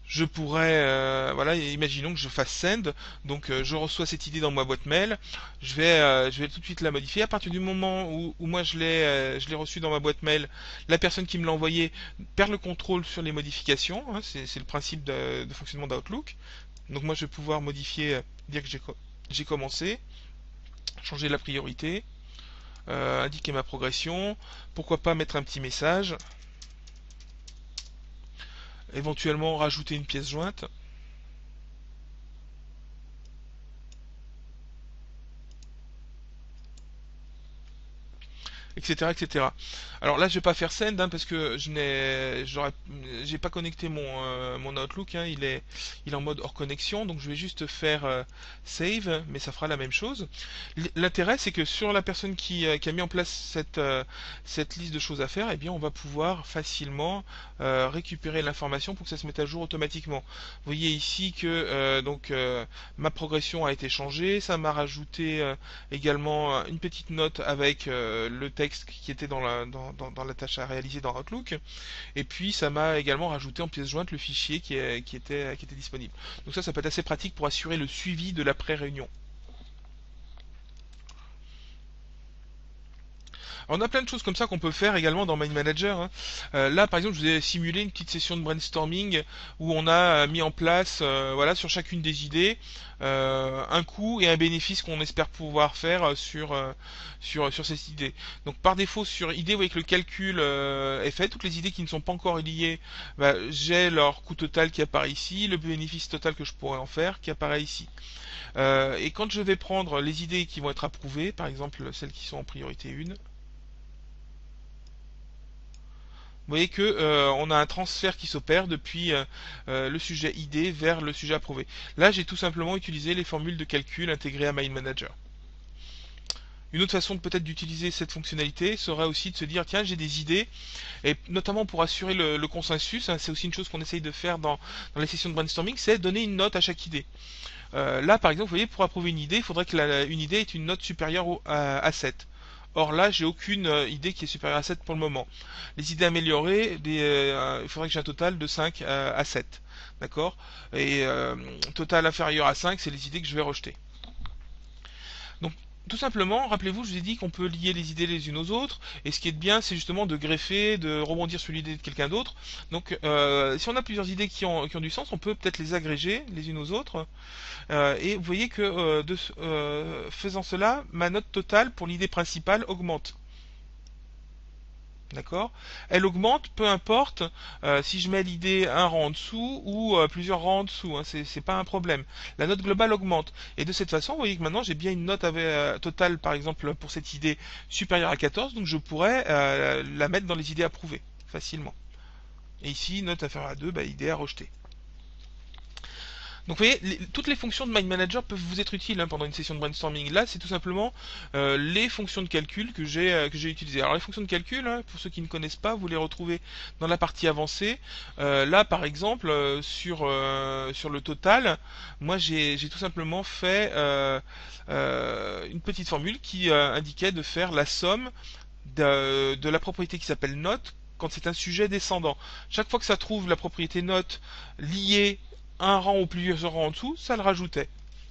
Je pourrais, voilà, imaginons que je fasse send, donc je reçois cette idée dans ma boîte mail, je vais tout de suite la modifier. À partir du moment où moi je l'ai reçu dans ma boîte mail, la personne qui me l'a envoyé perd le contrôle sur les modifications, hein, c'est le principe de fonctionnement d'Outlook. Donc moi je vais pouvoir modifier, dire que j'ai commencé, changer la priorité. indiquer ma progression, pourquoi pas mettre un petit message, éventuellement rajouter une pièce jointe. Etc., etc. Alors là, je vais pas faire send parce que j'ai pas connecté mon Outlook. Hein, il est en mode hors connexion, donc je vais juste faire save, mais ça fera la même chose. L'intérêt, c'est que sur la personne qui a mis en place cette liste de choses à faire, eh bien, on va pouvoir facilement récupérer l'information pour que ça se mette à jour automatiquement. Vous voyez ici que ma progression a été changée, ça m'a rajouté également une petite note avec le texte qui était dans la tâche à réaliser dans Outlook, et puis ça m'a également rajouté en pièce jointe le fichier qui était disponible. Donc ça peut être assez pratique pour assurer le suivi de l'après-réunion. On a plein de choses comme ça qu'on peut faire également dans Mind Manager. Hein. Là, par exemple, je vous ai simulé une petite session de brainstorming où on a mis en place, voilà, sur chacune des idées, un coût et un bénéfice qu'on espère pouvoir faire sur ces idées. Donc, par défaut, sur idée, vous voyez que le calcul est fait. Toutes les idées qui ne sont pas encore liées, bah, j'ai leur coût total qui apparaît ici, le bénéfice total que je pourrais en faire qui apparaît ici. Et quand je vais prendre les idées qui vont être approuvées, par exemple celles qui sont en priorité 1, vous voyez que on a un transfert qui s'opère depuis le sujet ID vers le sujet approuvé. Là, j'ai tout simplement utilisé les formules de calcul intégrées à Mind Manager. Une autre façon peut-être d'utiliser cette fonctionnalité serait aussi de se dire tiens, j'ai des idées, et notamment pour assurer le consensus, hein, c'est aussi une chose qu'on essaye de faire dans les sessions de brainstorming, c'est donner une note à chaque idée. Là, par exemple, vous voyez, pour approuver une idée, il faudrait que une idée ait une note supérieure à 7. Or là, j'ai aucune idée qui est supérieure à 7 pour le moment. Les idées améliorées, il faudrait que j'ai un total de 5 à 7. D'accord. Et total inférieur à 5, c'est les idées que je vais rejeter. Donc, tout simplement, rappelez-vous, je vous ai dit qu'on peut lier les idées les unes aux autres, et ce qui est bien, c'est justement de greffer, de rebondir sur l'idée de quelqu'un d'autre. Donc, si on a plusieurs idées qui ont du sens, on peut peut-être les agréger les unes aux autres. Et vous voyez que faisant cela, ma note totale pour l'idée principale augmente. D'accord. Elle augmente, peu importe si je mets l'idée un rang en dessous ou plusieurs rangs en dessous. Hein, c'est pas un problème. La note globale augmente. Et de cette façon, vous voyez que maintenant j'ai bien une note totale, par exemple, pour cette idée supérieure à 14. Donc je pourrais la mettre dans les idées approuvées facilement. Et ici, note inférieure à 2, bah, idée à rejeter. Donc vous voyez, toutes les fonctions de Mind Manager peuvent vous être utiles hein, pendant une session de brainstorming. Là, c'est tout simplement les fonctions de calcul que j'ai utilisées. Alors les fonctions de calcul, hein, pour ceux qui ne connaissent pas, vous les retrouvez dans la partie avancée. Là, par exemple, sur le total, moi j'ai tout simplement fait une petite formule qui indiquait de faire la somme de la propriété qui s'appelle note quand c'est un sujet descendant. Chaque fois que ça trouve la propriété note liée un rang ou plusieurs rangs en dessous, ça le rajoutait.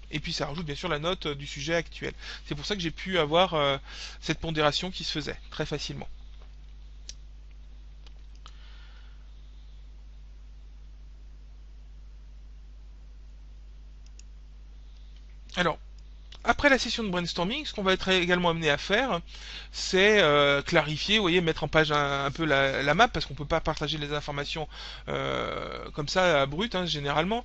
Et puis ça rajoute bien sûr la note du sujet actuel. C'est pour ça que j'ai pu avoir cette pondération qui se faisait très facilement. Alors, après la session de brainstorming, ce qu'on va être également amené à faire, c'est clarifier, vous voyez, mettre en page un peu la map, parce qu'on peut pas partager les informations comme ça, brut, hein, généralement.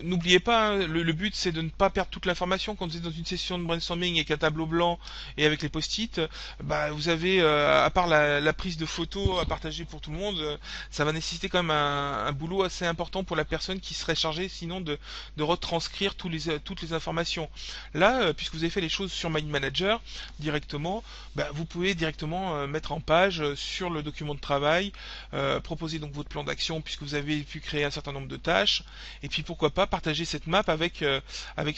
N'oubliez pas, hein, le but c'est de ne pas perdre toute l'information. Quand vous êtes dans une session de brainstorming avec un tableau blanc et avec les post-it, bah, vous avez, à part la prise de photos à partager pour tout le monde, ça va nécessiter quand même un boulot assez important pour la personne qui serait chargée sinon de retranscrire toutes les informations. Là, puisque vous avez fait les choses sur Mind Manager directement, bah, vous pouvez directement mettre en page sur le document de travail, proposer donc votre plan d'action puisque vous avez pu créer un certain nombre de tâches, et puis pourquoi pas partager cette map avec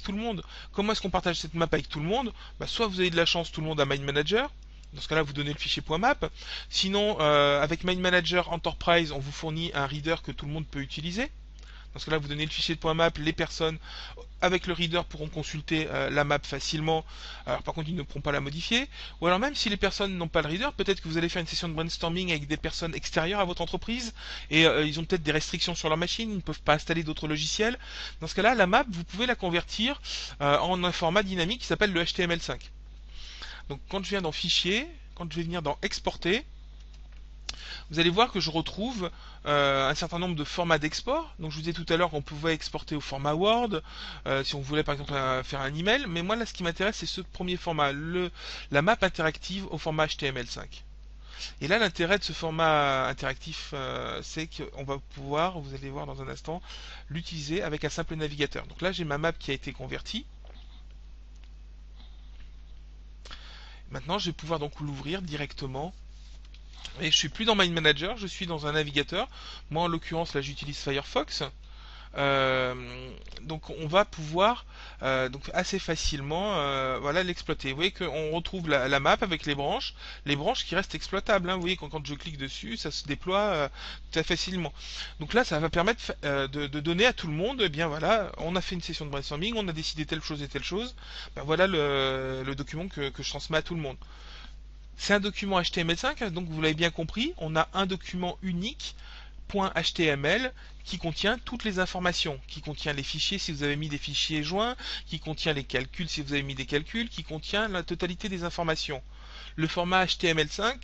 tout le monde. Comment est-ce qu'on partage cette map avec tout le monde? Bah, soit vous avez de la chance, tout le monde a Mind Manager. Dans ce cas-là, vous donnez le fichier .map. Sinon, avec Mind Manager Enterprise, on vous fournit un reader que tout le monde peut utiliser. Dans ce cas-là, vous donnez le fichier de .map, les personnes avec le reader pourront consulter la map facilement. Alors par contre, ils ne pourront pas la modifier. Ou alors même si les personnes n'ont pas le reader, peut-être que vous allez faire une session de brainstorming avec des personnes extérieures à votre entreprise et ils ont peut-être des restrictions sur leur machine, ils ne peuvent pas installer d'autres logiciels. Dans ce cas-là, la map, vous pouvez la convertir en un format dynamique qui s'appelle le HTML5. Donc quand je viens dans Fichier, quand je vais venir dans Exporter, vous allez voir que je retrouve un certain nombre de formats d'export. Donc je vous disais tout à l'heure qu'on pouvait exporter au format Word, si on voulait par exemple faire un email. Mais moi là ce qui m'intéresse c'est ce premier format, la map interactive au format HTML5. Et là l'intérêt de ce format interactif, c'est qu'on va pouvoir, vous allez voir dans un instant, l'utiliser avec un simple navigateur. Donc là j'ai ma map qui a été convertie. Maintenant je vais pouvoir donc l'ouvrir directement. Et je suis plus dans My Manager, je suis dans un navigateur. Moi en l'occurrence là j'utilise Firefox. Donc on va pouvoir donc assez facilement voilà l'exploiter. Vous voyez qu'on retrouve la map avec les branches qui restent exploitables. Hein. Vous voyez quand je clique dessus, ça se déploie tout à fait facilement. Donc là, ça va permettre de donner à tout le monde. Eh bien voilà, on a fait une session de brainstorming, on a décidé telle chose et telle chose. Ben, voilà le document que je transmets à tout le monde. C'est un document HTML5, donc vous l'avez bien compris, on a un document unique .html qui contient toutes les informations, qui contient les fichiers si vous avez mis des fichiers joints, qui contient les calculs si vous avez mis des calculs, qui contient la totalité des informations. Le format HTML5,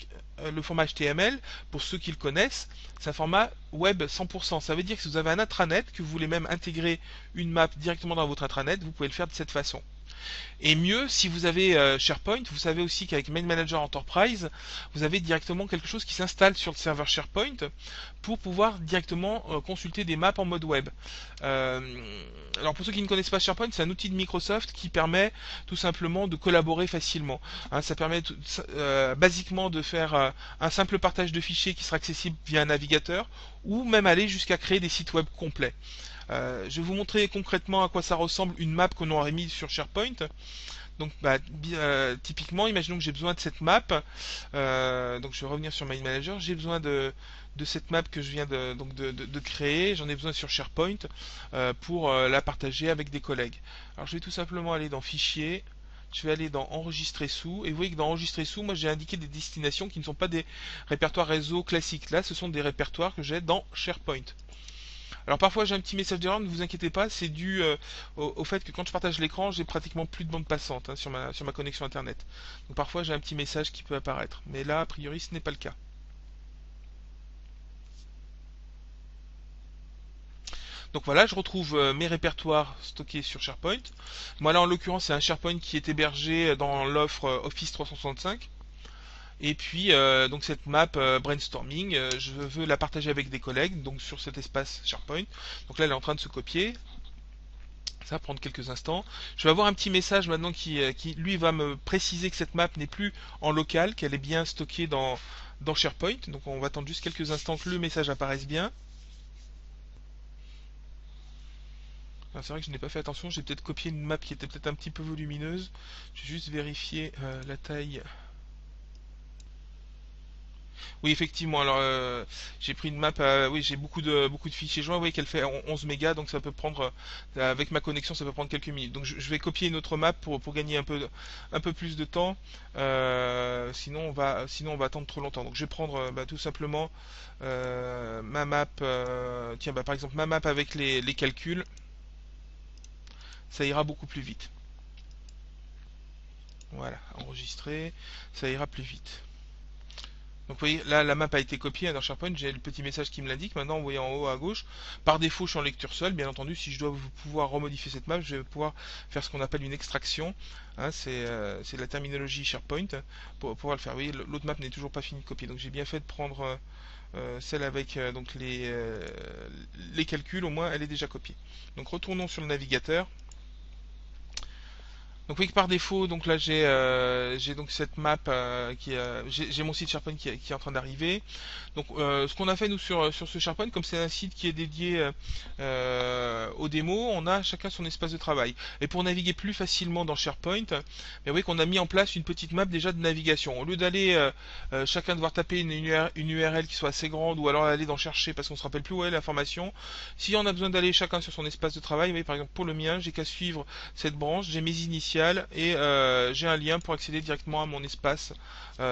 le format HTML, pour ceux qui le connaissent, c'est un format web 100%. Ça veut dire que si vous avez un intranet, que vous voulez même intégrer une map directement dans votre intranet, vous pouvez le faire de cette façon. Et mieux, si vous avez SharePoint, vous savez aussi qu'avec Mail Manager Enterprise, vous avez directement quelque chose qui s'installe sur le serveur SharePoint pour pouvoir directement consulter des maps en mode web. Alors pour ceux qui ne connaissent pas SharePoint, c'est un outil de Microsoft qui permet tout simplement de collaborer facilement. Hein, ça permet basiquement de faire un simple partage de fichiers qui sera accessible via un navigateur ou même aller jusqu'à créer des sites web complets. Je vais vous montrer concrètement à quoi ça ressemble une map qu'on aurait mise sur SharePoint. Donc typiquement, imaginons que j'ai besoin de cette map. Donc je vais revenir sur My Manager. J'ai besoin de cette map que je viens de créer. J'en ai besoin sur SharePoint pour la partager avec des collègues. Alors je vais tout simplement aller dans Fichier. Je vais aller dans Enregistrer sous. Et vous voyez que dans Enregistrer sous, moi j'ai indiqué des destinations qui ne sont pas des répertoires réseau classiques. Là, ce sont des répertoires que j'ai dans SharePoint. Alors parfois j'ai un petit message d'erreur, ne vous inquiétez pas, c'est dû au fait que quand je partage l'écran, j'ai pratiquement plus de bande passante hein, sur ma connexion internet. Donc parfois j'ai un petit message qui peut apparaître. Mais là, a priori, ce n'est pas le cas. Donc voilà, je retrouve mes répertoires stockés sur SharePoint. Moi là en l'occurrence c'est un SharePoint qui est hébergé dans l'offre Office 365. Et puis donc cette map brainstorming, je veux la partager avec des collègues, donc sur cet espace SharePoint. Donc là elle est en train de se copier. Ça va prendre quelques instants. Je vais avoir un petit message maintenant qui lui va me préciser que cette map n'est plus en local, qu'elle est bien stockée dans SharePoint. Donc on va attendre juste quelques instants que le message apparaisse bien. C'est vrai que je n'ai pas fait attention, j'ai peut-être copié une map qui était peut-être un petit peu volumineuse. Je vais juste vérifier la taille. Oui, effectivement. Alors, j'ai pris une map. Oui, j'ai beaucoup de fichiers joints. Vous voyez qu'elle fait 11 mégas, donc ça peut prendre, avec ma connexion, ça peut prendre quelques minutes. Donc, je vais copier une autre map pour gagner un peu plus de temps. Sinon, on va attendre trop longtemps. Donc, je vais prendre tout simplement ma map. Tiens, par exemple, ma map avec les calculs. Ça ira beaucoup plus vite. Voilà, enregistrer. Ça ira plus vite. Donc vous voyez, là la map a été copiée dans SharePoint, j'ai le petit message qui me l'indique. Maintenant vous voyez en haut à gauche, par défaut je suis en lecture seule, bien entendu si je dois pouvoir remodifier cette map, je vais pouvoir faire ce qu'on appelle une extraction. Hein, c'est la terminologie SharePoint pour pouvoir le faire. Vous voyez, l'autre map n'est toujours pas fini de copier, donc j'ai bien fait de prendre celle avec donc les calculs, au moins elle est déjà copiée. Donc retournons sur le navigateur. Donc oui, que par défaut, donc là j'ai donc cette map j'ai mon site SharePoint qui est en train d'arriver. Donc ce qu'on a fait nous sur ce SharePoint, comme c'est un site qui est dédié aux démos, on a chacun son espace de travail. Et pour naviguer plus facilement dans SharePoint, vous voyez qu'on a mis en place une petite map déjà de navigation. Au lieu d'aller chacun devoir taper une URL qui soit assez grande ou alors aller dans chercher parce qu'on se rappelle plus où est l'information, si on a besoin d'aller chacun sur son espace de travail, vous voyez par exemple pour le mien, j'ai qu'à suivre cette branche, j'ai mes initiales et j'ai un lien pour accéder directement à mon espace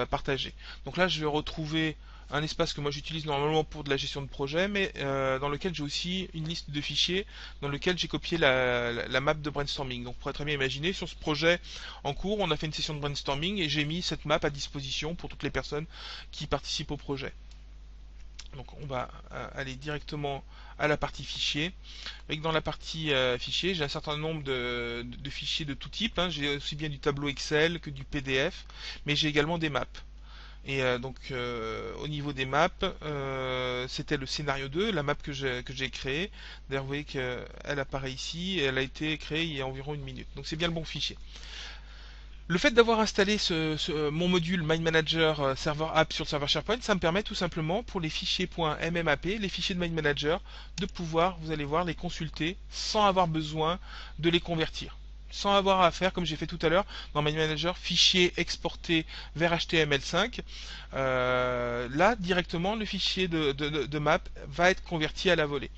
partagé. Donc là je vais retrouver un espace que moi j'utilise normalement pour de la gestion de projet, mais dans lequel j'ai aussi une liste de fichiers dans lequel j'ai copié la map de brainstorming. Donc, on pourrait très bien imaginer, sur ce projet en cours, on a fait une session de brainstorming et j'ai mis cette map à disposition pour toutes les personnes qui participent au projet. Donc on va aller directement à la partie fichier. Avec dans la partie fichier, j'ai un certain nombre de fichiers de tout type. Hein. J'ai aussi bien du tableau Excel que du PDF, mais j'ai également des maps. Et au niveau des maps, c'était le scénario 2, la map que j'ai créée. D'ailleurs, vous voyez qu'elle apparaît ici, et elle a été créée il y a environ une minute. Donc c'est bien le bon fichier. Le fait d'avoir installé mon module Mind Manager Server App sur le serveur SharePoint, ça me permet tout simplement pour les fichiers .mmap, les fichiers de Mind Manager, de pouvoir, vous allez voir, les consulter sans avoir besoin de les convertir. Sans avoir à faire, comme j'ai fait tout à l'heure, dans Mind Manager, fichier exporté vers HTML5. Là, directement, le fichier de map va être converti à la volée.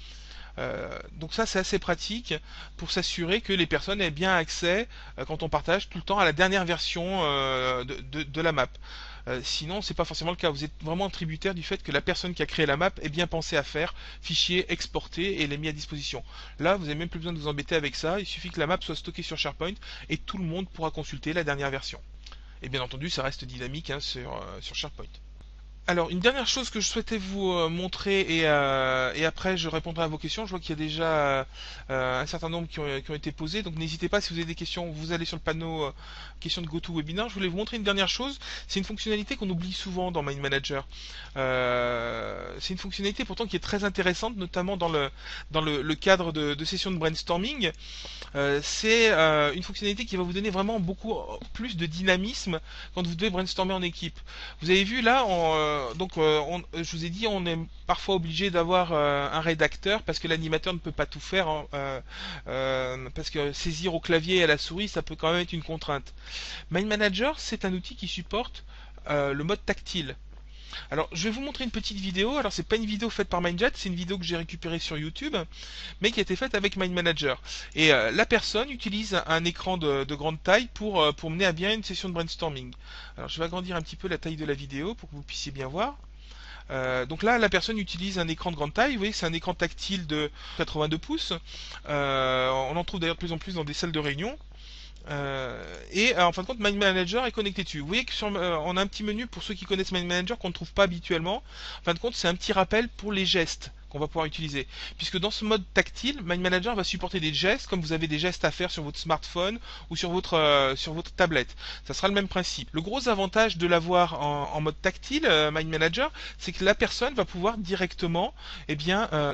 Donc ça c'est assez pratique pour s'assurer que les personnes aient bien accès quand on partage tout le temps à la dernière version de la map. Sinon c'est pas forcément le cas, vous êtes vraiment tributaire du fait que la personne qui a créé la map ait bien pensé à faire fichier exporté et les mis à disposition. Là vous n'avez même plus besoin de vous embêter avec ça, il suffit que la map soit stockée sur SharePoint et tout le monde pourra consulter la dernière version. Et bien entendu ça reste dynamique hein, sur SharePoint. Alors, une dernière chose que je souhaitais vous montrer et après je répondrai à vos questions. Je vois qu'il y a déjà un certain nombre qui ont été posées. Donc n'hésitez pas, si vous avez des questions, vous allez sur le panneau questions de GoToWebinar. Je voulais vous montrer une dernière chose. C'est une fonctionnalité qu'on oublie souvent dans Mind Manager. C'est une fonctionnalité pourtant qui est très intéressante, notamment dans le cadre de sessions de brainstorming. C'est une fonctionnalité qui va vous donner vraiment beaucoup plus de dynamisme quand vous devez brainstormer en équipe. Vous avez vu là, je vous ai dit, on est parfois obligé d'avoir un rédacteur parce que l'animateur ne peut pas tout faire, hein, parce que saisir au clavier et à la souris, ça peut quand même être une contrainte. Mind Manager, c'est un outil qui supporte le mode tactile. Alors, je vais vous montrer une petite vidéo. Alors, c'est pas une vidéo faite par Mindjet, c'est une vidéo que j'ai récupérée sur YouTube, mais qui a été faite avec Mind Manager. Et la personne utilise un écran de grande taille pour mener à bien une session de brainstorming. Alors, je vais agrandir un petit peu la taille de la vidéo pour que vous puissiez bien voir. Donc là, la personne utilise un écran de grande taille. Vous voyez, c'est un écran tactile de 82 pouces. On en trouve d'ailleurs de plus en plus dans des salles de réunion. En fin de compte, Mind Manager est connecté dessus. Vous voyez que on a un petit menu pour ceux qui connaissent Mind Manager qu'on ne trouve pas habituellement. En fin de compte, c'est un petit rappel pour les gestes qu'on va pouvoir utiliser. Puisque dans ce mode tactile, Mind Manager va supporter des gestes comme vous avez des gestes à faire sur votre smartphone ou sur votre tablette. Ça sera le même principe. Le gros avantage de l'avoir en mode tactile, Mind Manager, c'est que la personne va pouvoir directement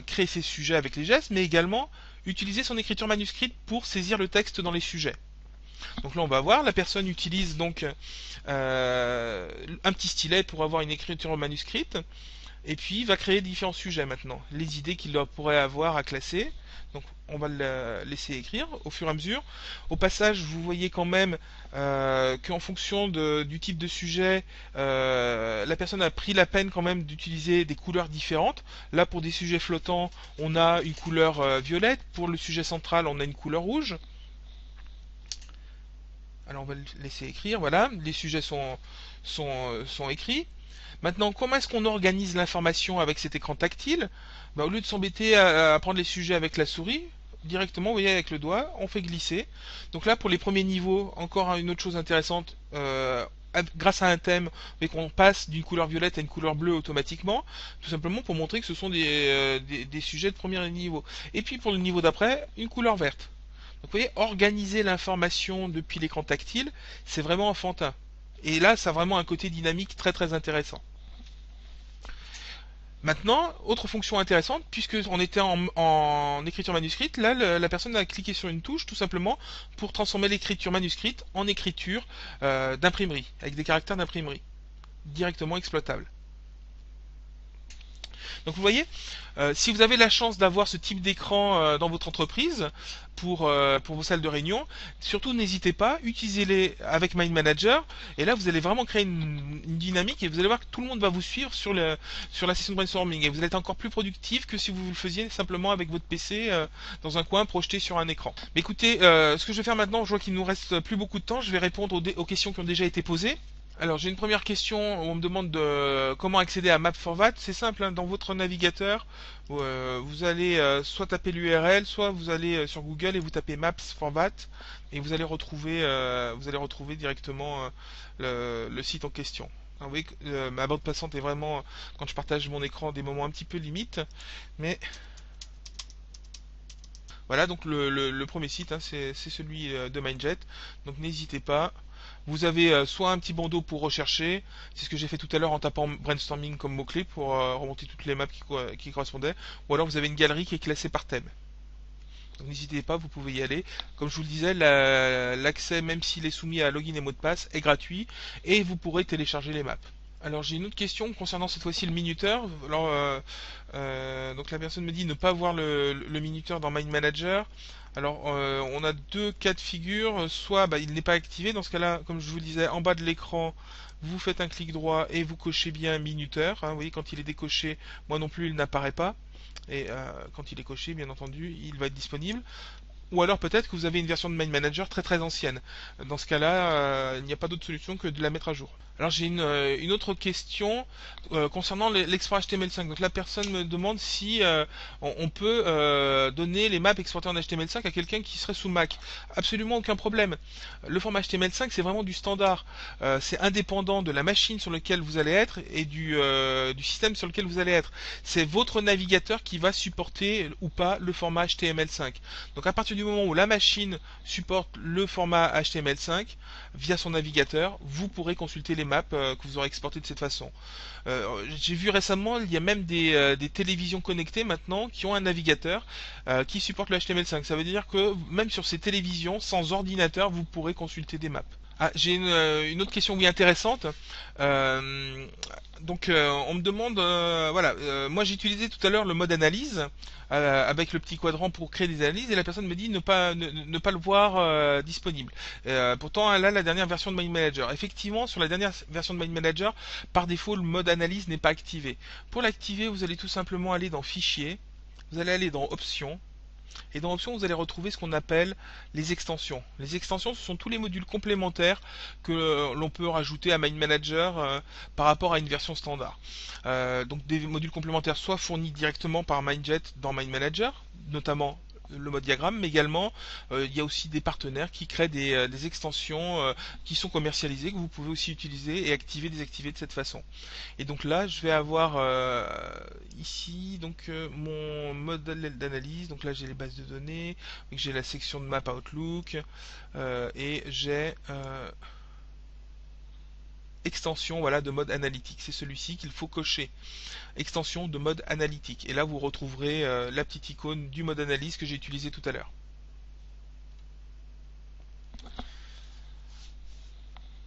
créer ses sujets avec les gestes, mais également utiliser son écriture manuscrite pour saisir le texte dans les sujets. Donc là on va voir, la personne utilise donc un petit stylet pour avoir une écriture manuscrite et puis va créer différents sujets maintenant, les idées qu'il pourrait avoir à classer. Donc on va le laisser écrire au fur et à mesure. Au passage, vous voyez quand même qu'en fonction du type de sujet, la personne a pris la peine quand même d'utiliser des couleurs différentes. Là, pour des sujets flottants, on a une couleur violette. Pour le sujet central, on a une couleur rouge. Alors on va le laisser écrire, voilà, les sujets sont écrits. Maintenant, comment est-ce qu'on organise l'information avec cet écran tactile? Au lieu de s'embêter à prendre les sujets avec la souris, directement, vous voyez, avec le doigt, on fait glisser. Donc là, pour les premiers niveaux, encore une autre chose intéressante, grâce à un thème, qu'on passe d'une couleur violette à une couleur bleue automatiquement, tout simplement pour montrer que ce sont des sujets de premier niveau. Et puis pour le niveau d'après, une couleur verte. Donc vous voyez, organiser l'information depuis l'écran tactile, c'est vraiment enfantin. Et là, ça a vraiment un côté dynamique très très intéressant. Maintenant, autre fonction intéressante, puisque on était en écriture manuscrite, là la personne a cliqué sur une touche tout simplement pour transformer l'écriture manuscrite en écriture d'imprimerie, avec des caractères d'imprimerie, directement exploitables. Donc vous voyez, si vous avez la chance d'avoir ce type d'écran dans votre entreprise pour vos salles de réunion, surtout n'hésitez pas, utilisez-les avec Mind Manager et là vous allez vraiment créer une dynamique et vous allez voir que tout le monde va vous suivre sur la session de brainstorming et vous allez être encore plus productif que si vous le faisiez simplement avec votre PC dans un coin projeté sur un écran. Mais écoutez, ce que je vais faire maintenant, je vois qu'il nous reste plus beaucoup de temps, je vais répondre aux questions qui ont déjà été posées. Alors j'ai une première question où on me demande comment accéder à Map4vat. C'est simple, hein, dans votre navigateur, vous allez soit taper l'URL, soit vous allez sur Google et vous tapez Maps4vat et vous allez retrouver directement le site en question. Ah, vous voyez que ma bande passante est vraiment, quand je partage mon écran, des moments un petit peu limites, mais voilà, donc le premier site, hein, c'est celui de Mindjet. Donc n'hésitez pas. Vous avez soit un petit bandeau pour rechercher, c'est ce que j'ai fait tout à l'heure en tapant brainstorming comme mot-clé pour remonter toutes les maps qui correspondaient, ou alors vous avez une galerie qui est classée par thème. Donc n'hésitez pas, vous pouvez y aller. Comme je vous le disais, l'accès, même s'il est soumis à login et mot de passe, est gratuit et vous pourrez télécharger les maps. Alors j'ai une autre question concernant cette fois-ci le minuteur. Alors, donc la personne me dit ne pas voir le minuteur dans Mind Manager. Alors on a deux cas de figure. Soit il n'est pas activé. Dans ce cas-là, comme je vous le disais, en bas de l'écran, vous faites un clic droit et vous cochez bien minuteur. Hein. Vous voyez, quand il est décoché, moi non plus, il n'apparaît pas. Et quand il est coché, bien entendu, il va être disponible. Ou alors peut-être que vous avez une version de Mind Manager très très ancienne. Dans ce cas-là, il n'y a pas d'autre solution que de la mettre à jour. Alors j'ai une autre question concernant l'export HTML5. Donc la personne me demande si on peut donner les maps exportées en HTML5 à quelqu'un qui serait sous Mac. Absolument aucun problème. Le format HTML5 c'est vraiment du standard. C'est indépendant de la machine sur laquelle vous allez être et du système sur lequel vous allez être. C'est votre navigateur qui va supporter ou pas le format HTML5. Donc à partir du moment où la machine supporte le format HTML5 via son navigateur, vous pourrez consulter les maps que vous aurez exportées de cette façon. J'ai vu récemment, il y a même des télévisions connectées maintenant qui ont un navigateur qui supporte le HTML5. Ça veut dire que même sur ces télévisions, sans ordinateur, vous pourrez consulter des maps. Ah, j'ai une autre question oui intéressante. Euh, on me demande, voilà, moi j'ai utilisé tout à l'heure le mode analyse avec le petit quadrant pour créer des analyses et la personne me dit ne pas le voir disponible. Pourtant là la dernière version de Mind Manager. Effectivement sur la dernière version de Mind Manager, par défaut le mode analyse n'est pas activé. Pour l'activer, vous allez tout simplement aller dans Fichier, vous allez aller dans Options. Et dans Options, vous allez retrouver ce qu'on appelle les extensions. Les extensions, ce sont tous les modules complémentaires que l'on peut rajouter à Mind Manager par rapport à une version standard. Donc des modules complémentaires soit fournis directement par Mindjet dans Mind Manager, notamment le mode diagramme, mais également il y a aussi des partenaires qui créent des extensions qui sont commercialisées, que vous pouvez aussi utiliser et activer, désactiver de cette façon. Et donc là, je vais avoir ici mon modèle d'analyse. Donc là, j'ai les bases de données, j'ai la section de map Outlook et j'ai extension voilà, de mode analytique. C'est celui-ci qu'il faut cocher. Extension de mode analytique. Et là, vous retrouverez la petite icône du mode analyse que j'ai utilisé tout à l'heure.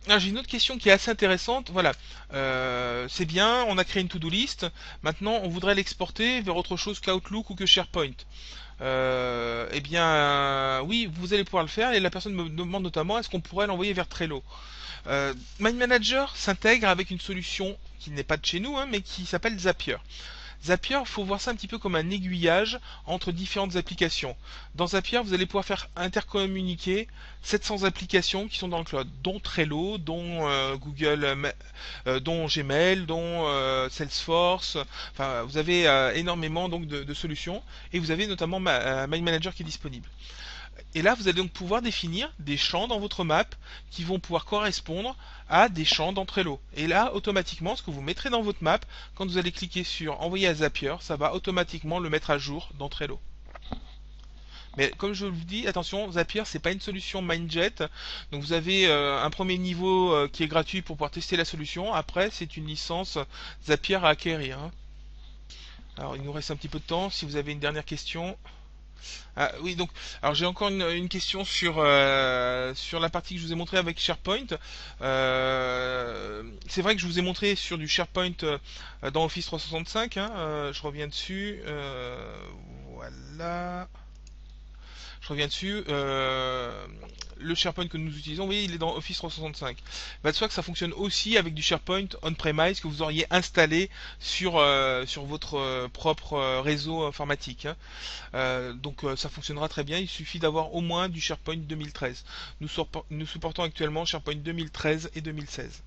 Ah, j'ai une autre question qui est assez intéressante. Voilà, c'est bien, on a créé une to-do list. Maintenant, on voudrait l'exporter vers autre chose qu'Outlook ou que SharePoint. Eh bien, oui, vous allez pouvoir le faire. Et la personne me demande notamment est-ce qu'on pourrait l'envoyer vers Trello. Mind Manager s'intègre avec une solution qui n'est pas de chez nous, hein, mais qui s'appelle Zapier. Zapier, il faut voir ça un petit peu comme un aiguillage entre différentes applications. Dans Zapier, vous allez pouvoir faire intercommuniquer 700 applications qui sont dans le cloud, dont Trello, dont dont Gmail, dont Salesforce. Enfin, vous avez énormément donc de solutions et vous avez notamment Mind Manager qui est disponible. Et là, vous allez donc pouvoir définir des champs dans votre map qui vont pouvoir correspondre à des champs dans Trello. Et là, automatiquement, ce que vous mettrez dans votre map, quand vous allez cliquer sur Envoyer à Zapier, ça va automatiquement le mettre à jour dans Trello. Mais comme je vous dis, attention, Zapier c'est pas une solution Mindjet. Donc vous avez un premier niveau qui est gratuit pour pouvoir tester la solution. Après, c'est une licence Zapier à acquérir. Hein. Alors il nous reste un petit peu de temps. Si vous avez une dernière question. Ah, oui, donc, alors j'ai encore une question sur la partie que je vous ai montré avec SharePoint. C'est vrai que je vous ai montré sur du SharePoint dans Office 365. Hein, je reviens dessus. Voilà. Je reviens dessus. Le SharePoint que nous utilisons, oui, il est dans Office 365. Va de soi que ça fonctionne aussi avec du SharePoint on-premise que vous auriez installé sur votre propre réseau informatique. Hein. Ça fonctionnera très bien. Il suffit d'avoir au moins du SharePoint 2013. Nous supportons actuellement SharePoint 2013 et 2016.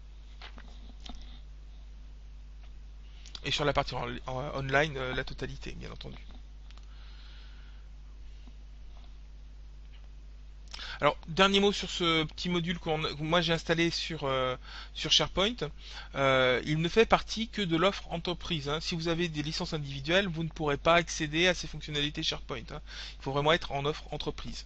Et sur la partie online, la totalité, bien entendu. Alors, dernier mot sur ce petit module que moi j'ai installé sur SharePoint. Il ne fait partie que de l'offre entreprise, hein. Si vous avez des licences individuelles, vous ne pourrez pas accéder à ces fonctionnalités SharePoint, hein. Il faut vraiment être en offre entreprise.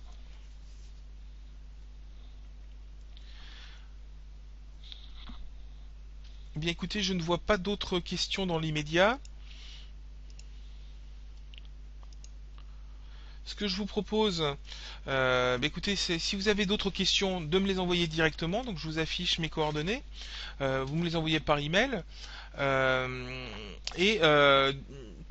Eh bien écoutez, je ne vois pas d'autres questions dans l'immédiat. Ce que je vous propose, écoutez, c'est si vous avez d'autres questions, de me les envoyer directement. Donc je vous affiche mes coordonnées. Vous me les envoyez par email. Euh, et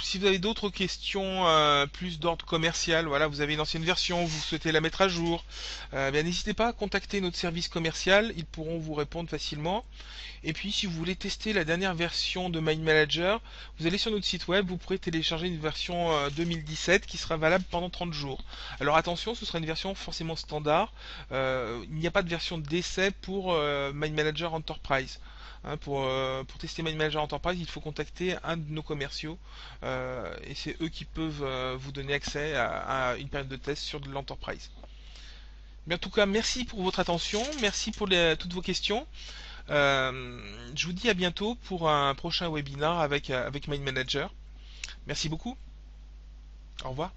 si vous avez d'autres questions plus d'ordre commercial, voilà, vous avez une ancienne version, vous souhaitez la mettre à jour, bien n'hésitez pas à contacter notre service commercial, ils pourront vous répondre facilement. Et puis si vous voulez tester la dernière version de Mind Manager, vous allez sur notre site web, vous pourrez télécharger une version 2017 qui sera valable pendant 30 jours. Alors attention, ce sera une version forcément standard. Il n'y a pas de version d'essai pour Mind Manager Enterprise. Hein, pour tester Mind Manager Enterprise, il faut contacter un de nos commerciaux et c'est eux qui peuvent vous donner accès à une période de test sur de l'Enterprise. Mais en tout cas, merci pour votre attention, merci pour toutes vos questions. Je vous dis à bientôt pour un prochain webinar avec Mind Manager. Merci beaucoup. Au revoir.